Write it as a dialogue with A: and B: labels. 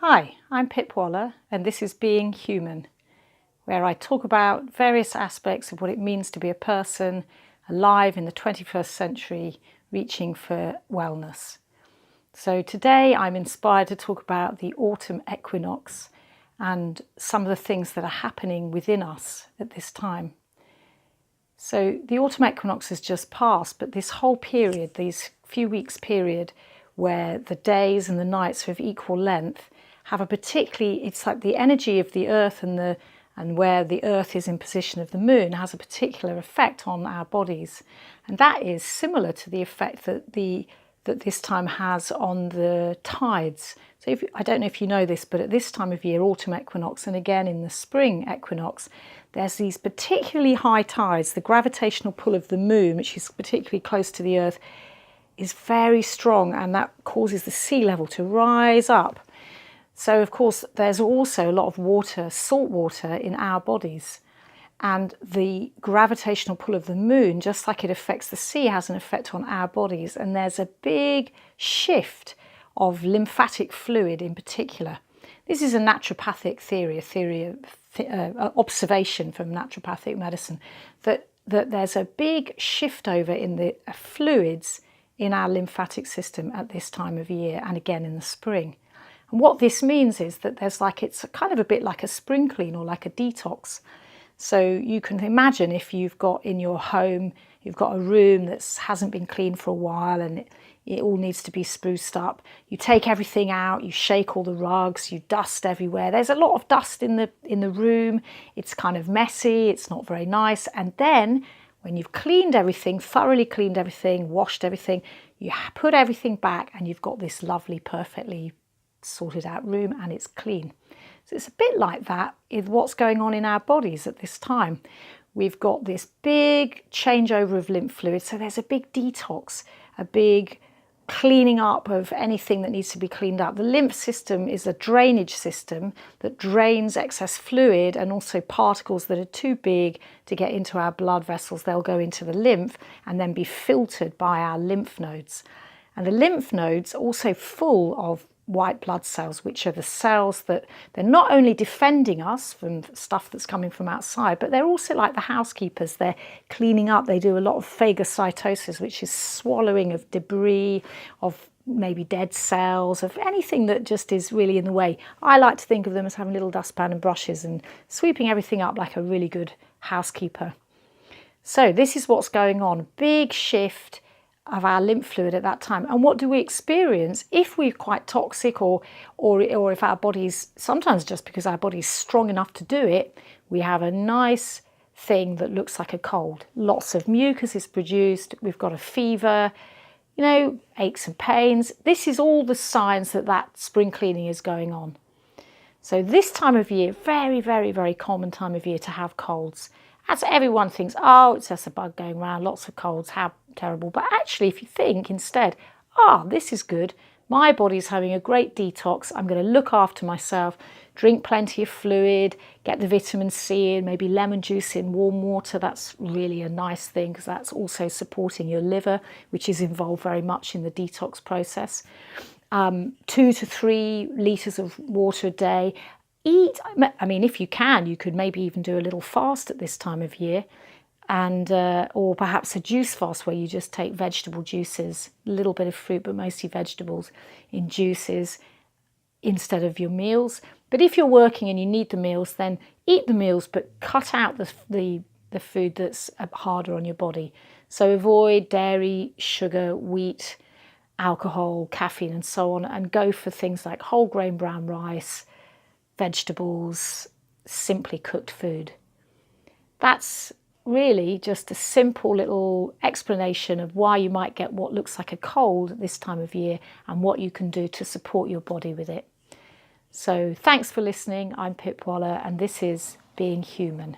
A: Hi, I'm Pip Waller and this is Being Human, where I talk about various aspects of what it means to be a person alive in the 21st century, reaching for wellness. So today I'm inspired to talk about the autumn equinox and some of the things that are happening within us at this time. So the autumn equinox has just passed, but this whole period, these few weeks period, where the days and the nights are of equal length, have a particularly, it's like the energy of the earth and where the earth is in position of the moon has a particular effect on our bodies. And that is similar to the effect that this time has on the tides. So I don't know if you know this, but at this time of year, autumn equinox, and again in the spring equinox, there's these particularly high tides. The gravitational pull of the moon, which is particularly close to the earth, is very strong, and that causes the sea level to rise up. So of course there's also a lot of water, salt water in our bodies, and the gravitational pull of the moon, just like it affects the sea, has an effect on our bodies. And there's a big shift of lymphatic fluid in particular. This is a naturopathic theory, observation from naturopathic medicine, that there's a big shift over in the fluids in our lymphatic system at this time of year, and again in the spring. And what this means is that it's kind of a bit like a spring clean or like a detox. So you can imagine if you've got in your home, you've got a room that hasn't been cleaned for a while and it all needs to be spruced up. You take everything out, you shake all the rugs, you dust everywhere. There's a lot of dust in the room. It's kind of messy, it's not very nice. And then when you've cleaned everything, thoroughly cleaned everything, washed everything, you put everything back and you've got this lovely, perfectly sorted out room, and it's clean. So it's a bit like that with what's going on in our bodies at this time. We've got this big changeover of lymph fluid, so there's a big detox, a big cleaning up of anything that needs to be cleaned up. The lymph system is a drainage system that drains excess fluid and also particles that are too big to get into our blood vessels. They'll go into the lymph and then be filtered by our lymph nodes. And the lymph nodes are also full of white blood cells, which are the cells that they're not only defending us from stuff that's coming from outside, but they're also like the housekeepers. They're cleaning up. They do a lot of phagocytosis, which is swallowing of debris, of maybe dead cells, of anything that just is really in the way. I like to think of them as having little dustpan and brushes and sweeping everything up like a really good housekeeper. So this is what's going on. Big shift of our lymph fluid at that time. And what do we experience if we're quite toxic or if our body's, sometimes just because our body's strong enough to do it, we have a nice thing that looks like a cold. Lots of mucus is produced, we've got a fever, aches and pains. This is all the signs that spring cleaning is going on. So this time of year, very, very, very common time of year to have colds. As everyone thinks, oh, it's just a bug going around, lots of colds, how terrible. But actually, if you think instead, this is good, my body's having a great detox, I'm going to look after myself, drink plenty of fluid, get the vitamin C in, maybe lemon juice in warm water. That's really a nice thing because that's also supporting your liver, which is involved very much in the detox process. 2 to 3 litres of water a day. Eat, if you can, you could maybe even do a little fast at this time of year, and or perhaps a juice fast where you just take vegetable juices, a little bit of fruit, but mostly vegetables in juices instead of your meals. But if you're working and you need the meals, then eat the meals, but cut out the food that's harder on your body. So avoid dairy, sugar, wheat, alcohol, caffeine, and so on, and go for things like whole grain brown rice, vegetables, simply cooked food. That's really just a simple little explanation of why you might get what looks like a cold at this time of year and what you can do to support your body with it. So thanks for listening. I'm Pip Waller and this is Being Human.